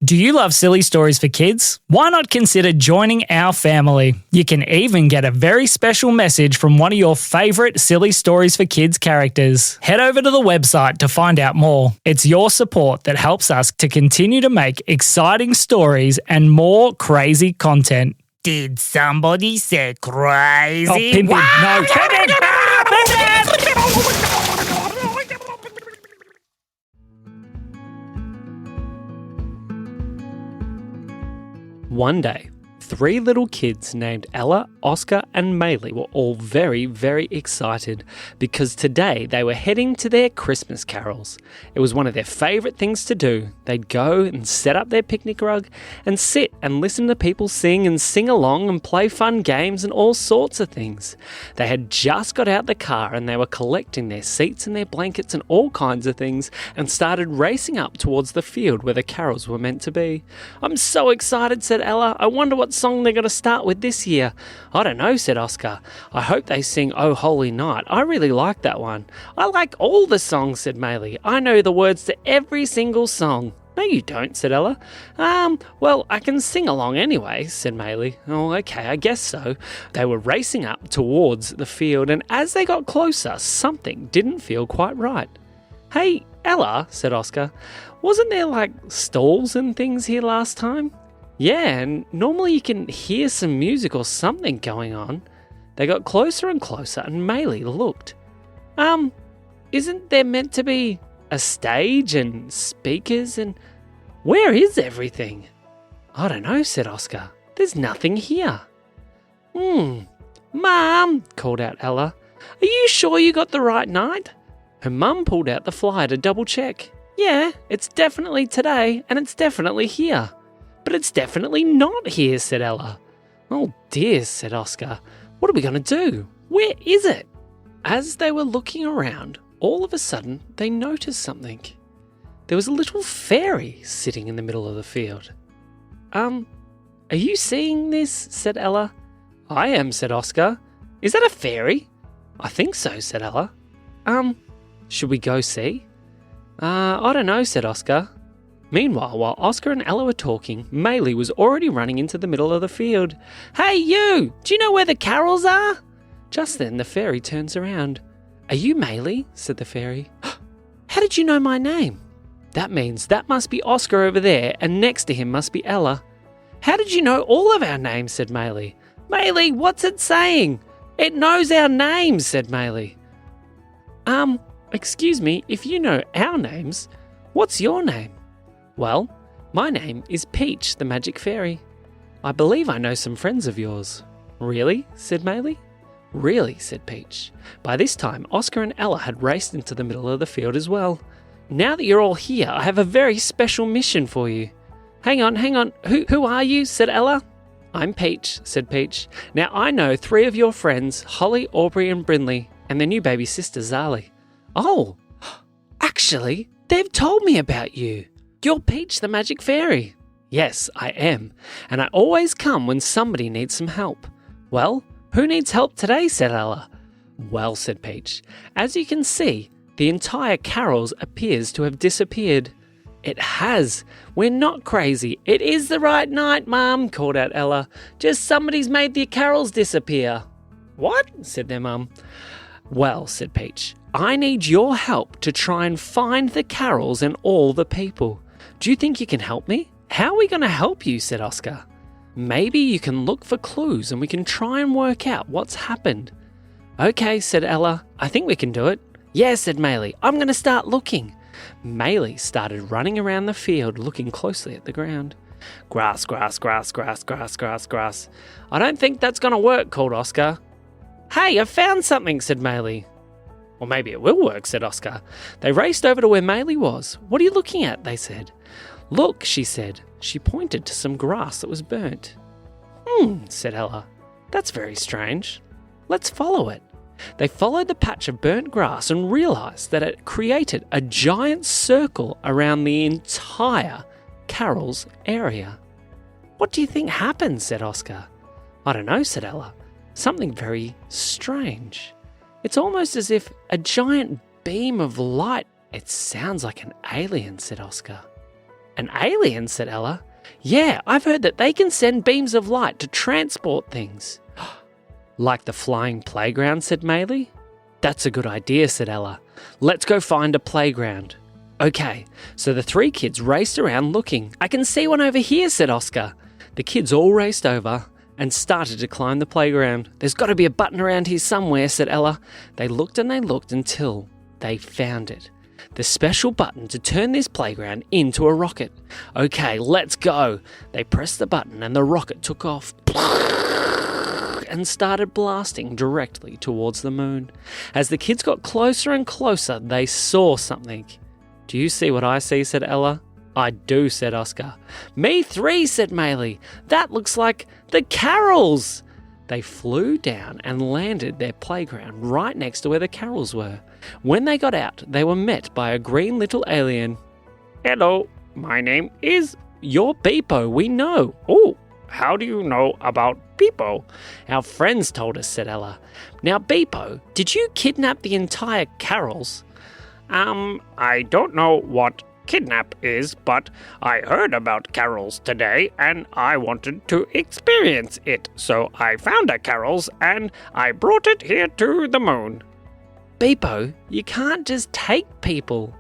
Do you love silly stories for kids? Why not consider joining our family? You can even get a very special message from one of your favourite silly stories for kids characters. Head over to the website to find out more. It's your support that helps us to continue to make exciting stories and more crazy content. Did somebody say crazy? Oh, Pimpin, no. One day, 3 little kids named Ella, Oscar and Maylee were all very, very excited because today they were heading to their Christmas carols. It was one of their favourite things to do. They'd go and set up their picnic rug and sit and listen to people sing and sing along and play fun games and all sorts of things. They had just got out the car and they were collecting their seats and their blankets and all kinds of things and started racing up towards the field where the carols were meant to be. "I'm so excited," said Ella. "I wonder what song they're going to start with this year." "I don't know," said Oscar. "I hope they sing Oh Holy Night. I really like that one." "I like all the songs," said Maylee. "I know the words to every single song." "No, you don't," said Ella. Well, I can sing along anyway," said Maylee. "Oh, okay, I guess so." They were racing up towards the field, and as they got closer, something didn't feel quite right. "Hey, Ella," said Oscar, "wasn't there like stalls and things here last time?" "Yeah, and normally you can hear some music or something going on." They got closer and closer, and Maylee looked. Isn't there meant to be a stage and speakers and where is everything?" "I don't know," said Oscar. "There's nothing here." "Mum," called out Ella, "are you sure you got the right night?" Her mum pulled out the flyer to double check. "Yeah, it's definitely today and it's definitely here." "But it's definitely not here," said Ella. "Oh dear," said Oscar. "What are we going to do? Where is it?" As they were looking around, all of a sudden they noticed something. There was a little fairy sitting in the middle of the field. Are you seeing this?" said Ella. "I am," said Oscar. "Is that a fairy?" "I think so," said Ella. Should we go see?" I don't know," said Oscar. Meanwhile, while Oscar and Ella were talking, Maylee was already running into the middle of the field. "Hey you! Do you know where the carols are?" Just then the fairy turns around. "Are you Maylee?" said the fairy. "How did you know my name?" "That means that must be Oscar over there, and next to him must be Ella." "How did you know all of our names?" said Maylee. "Maylee, what's it saying?" "It knows our names," said Maylee. Excuse me, if you know our names, what's your name?" "Well, my name is Peach, the magic fairy. I believe I know some friends of yours." "Really?" said Maylee. "Really," said Peach. By this time, Oscar and Ella had raced into the middle of the field as well. "Now that you're all here, I have a very special mission for you." Hang on. Who are you?" said Ella. "I'm Peach," said Peach. "Now I know 3 of your friends, Holly, Aubrey and Brindley, and their new baby sister, Zali." "Oh, actually, they've told me about you. You're Peach the magic fairy." "Yes, I am, and I always come when somebody needs some help." "Well, who needs help today?" said Ella. "Well," said Peach, "as you can see, the entire carols appears to have disappeared." "It has. We're not crazy. It is the right night, Mum," called out Ella. "Just somebody's made the carols disappear." "What?" said their mum. "Well," said Peach, "I need your help to try and find the carols and all the people. Do you think you can help me?" "How are we going to help you?" said Oscar. "Maybe you can look for clues and we can try and work out what's happened." "Okay," said Ella. "I think we can do it." "Yeah," said Maylee. "I'm going to start looking." Maylee started running around the field looking closely at the ground. Grass, grass, grass, grass, grass, grass, grass. "I don't think that's going to work," called Oscar. "Hey, I found something," said Maylee. "Well, maybe it will work," said Oscar. They raced over to where Maylee was. "What are you looking at?" they said. "Look," she said. She pointed to some grass that was burnt. Said Ella. "That's very strange. Let's follow it." They followed the patch of burnt grass and realised that it created a giant circle around the entire carols area. "What do you think happened?" said Oscar. "I don't know," said Ella. "Something very strange. It's almost as if a giant beam of light." "It sounds like an alien," said Oscar. An alien, said Ella. Yeah, I've heard that they can send beams of light to transport things. Like the flying playground, said Maylee. That's a good idea, said Ella. Let's go find a playground. Okay, so the three kids raced around looking. I can see one over here, said Oscar. The kids all raced over and started to climb the playground. There's got to be a button around here somewhere, said Ella. They looked until they found it. The special button to turn this playground into a rocket. Okay, let's go. They pressed the button and the rocket took off and started blasting directly towards the moon. As the kids got closer and closer, they saw something. Do you see what I see, said Ella. I do, said Oscar. Me 3, said Maylee. That looks like the Carols. They flew down and landed their playground right next to where the Carols were. When they got out, they were met by a green little alien. Hello, my name is... You're Beepo, we know. Oh, how do you know about Beepo? Our friends told us, said Ella. Now, Beepo, did you kidnap the entire Carols? I don't know what kidnap is, but I heard about carols today and I wanted to experience it. So I found a carols and I brought it here to the moon. Beepo, you can't just take people.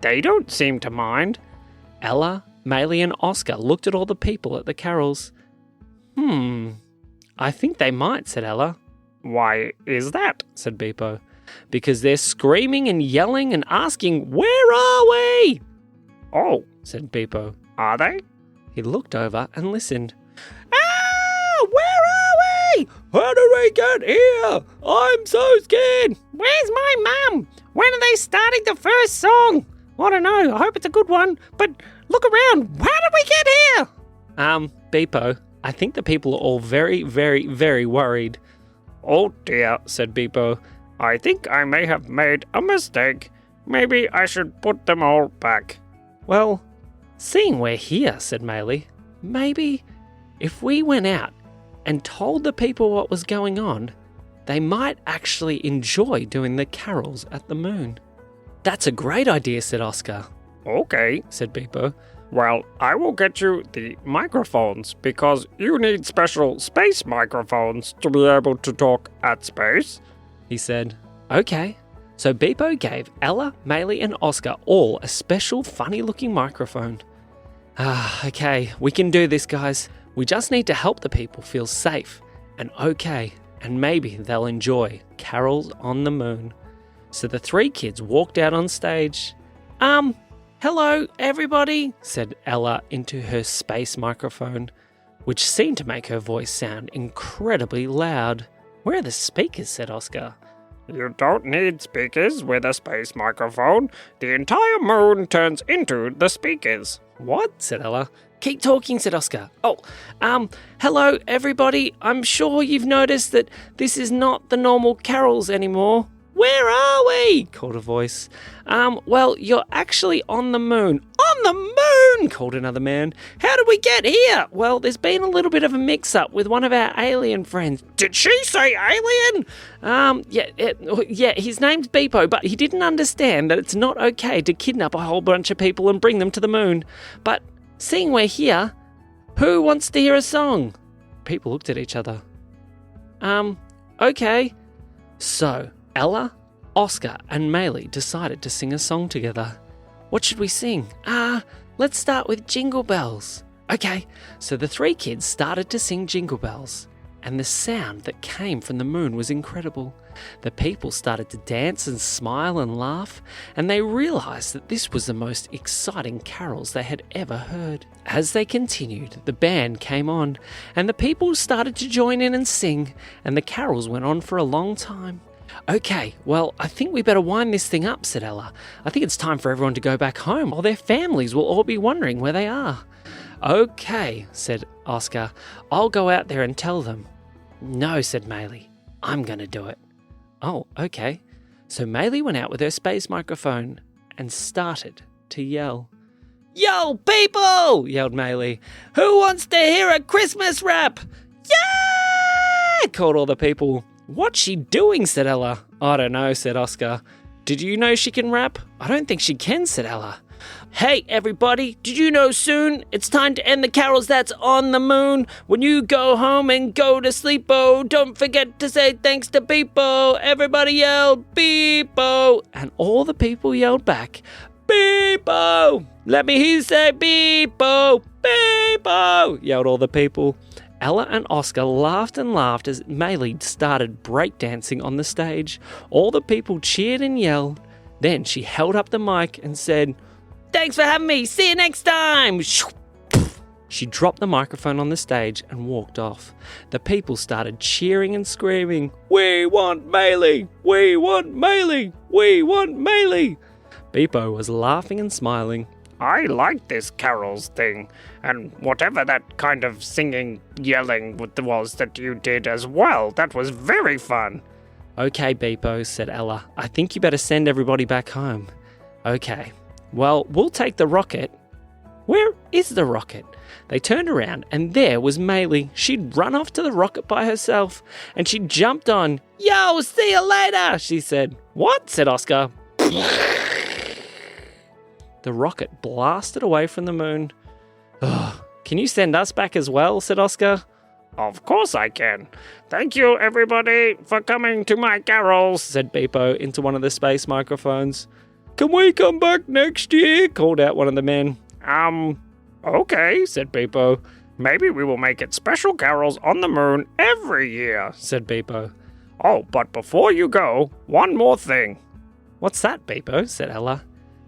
They don't seem to mind. Ella, Maylee and Oscar looked at all the people at the carols. I think they might, said Ella. Why is that? Said Beepo. Because they're screaming and yelling and asking, where are we? Oh, said Beepo. Are they? He looked over and listened. Ah, where are we? How do we get here? I'm so scared. Where's my mum? When are they starting the first song? I don't know. I hope it's a good one. But look around. How did we get here? Beepo, I think the people are all very, very, very worried. Oh dear, said Beepo. I think I may have made a mistake. Maybe I should put them all back. Well, seeing we're here, said Maylee, maybe if we went out and told the people what was going on, they might actually enjoy doing the carols at the moon. That's a great idea, said Oscar. Okay, said Beepo. Well, I will get you the microphones because you need special space microphones to be able to talk at space. He said, okay. So Beepo gave Ella, Maylee and Oscar all a special funny-looking microphone. Okay, we can do this, guys. We just need to help the people feel safe and okay, and maybe they'll enjoy carols on the moon. So the three kids walked out on stage. Hello, everybody, said Ella into her space microphone, which seemed to make her voice sound incredibly loud. Where are the speakers, said Oscar. You don't need speakers with a space microphone. The entire moon turns into the speakers. What? Said Ella. Keep talking, said Oscar. Hello, everybody. I'm sure you've noticed that this is not the normal carols anymore. Where are we? Called a voice. Well, you're actually on the moon. On the moon, called another man. How did we get here? Well, there's been a little bit of a mix-up with one of our alien friends. Did she say alien? Yeah, his name's Beepo, but he didn't understand that it's not okay to kidnap a whole bunch of people and bring them to the moon. But seeing we're here, who wants to hear a song? People looked at each other. Okay. So, Ella, Oscar and Maylee decided to sing a song together. What should we sing? Let's start with Jingle Bells. Okay, so the three kids started to sing Jingle Bells, and the sound that came from the moon was incredible. The people started to dance and smile and laugh, and they realized that this was the most exciting carols they had ever heard. As they continued, the band came on, and the people started to join in and sing, and the carols went on for a long time. Okay, well, I think we better wind this thing up, said Ella. I think it's time for everyone to go back home, or their families will all be wondering where they are. Okay, said Oscar. I'll go out there and tell them. No, said Maylee. I'm going to do it. Oh, okay. So Maylee went out with her space microphone and started to yell. Yo, people! Yelled Maylee. Who wants to hear a Christmas rap? Yeah! Called all the people. What's she doing? Said Ella. I don't know, said Oscar. Did you know she can rap? I don't think she can, said Ella. Hey everybody, did you know soon it's time to end the carols that's on the moon? When you go home and go to sleep-o, don't forget to say thanks to Beepo. Everybody yell, Beepo. And all the people yelled back, Beepo. Let me hear you say Beepo, Beepo, yelled all the people. Ella and Oscar laughed and laughed as Maylee started breakdancing on the stage. All the people cheered and yelled. Then she held up the mic and said, Thanks for having me. See you next time. She dropped the microphone on the stage and walked off. The people started cheering and screaming, We want Maylee! We want Maylee! We want Maylee! Beepo was laughing and smiling. I like this carols thing, and whatever that kind of singing, yelling was that you did as well, that was very fun. Okay, Beepo, said Ella. I think you better send everybody back home. Okay. Well, we'll take the rocket. Where is the rocket? They turned around and there was Maylee. She'd run off to the rocket by herself and she jumped on. Yo, see you later, she said. What? Said Oscar. The rocket blasted away from the moon. Can you send us back as well? Said Oscar. Of course I can. Thank you, everybody, for coming to my carols, said Beepo into one of the space microphones. Can we come back next year? Called out one of the men. Okay, said Beepo. Maybe we will make it special carols on the moon every year, said Beepo. Oh, but before you go, one more thing. What's that, Beepo? Said Ella.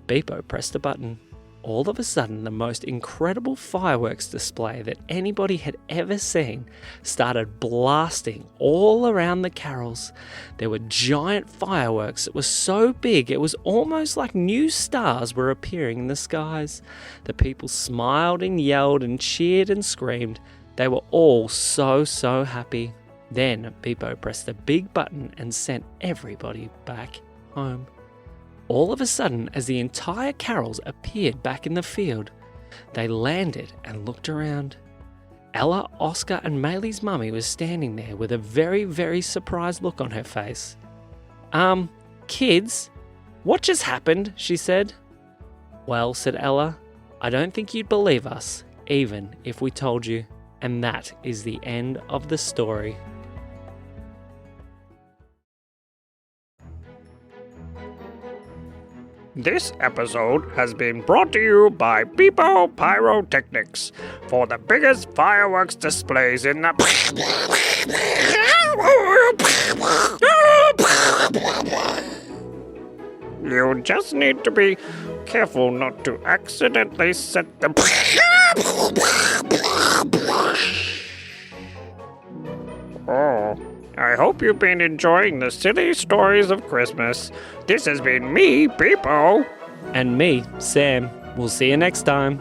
Beepo pressed a button. All of a sudden, the most incredible fireworks display that anybody had ever seen started blasting all around the carols. There were giant fireworks that were so big it was almost like new stars were appearing in the skies. The people smiled and yelled and cheered and screamed. They were all so happy. Then Beepo pressed the big button and sent everybody back home. All of a sudden, as the entire carols appeared back in the field, they landed and looked around. Ella, Oscar, and Maylee's mummy was standing there with a very surprised look on her face. Kids, what just happened? She said. Well, said Ella, I don't think you'd believe us, even if we told you. And that is the end of the story. This episode has been brought to you by Beepo Pyrotechnics for the biggest fireworks displays in the... You just need to be careful not to accidentally set the... Oh, I hope you've been enjoying the silly stories of Christmas. This has been me, Beepo. And me, Sam. We'll see you next time.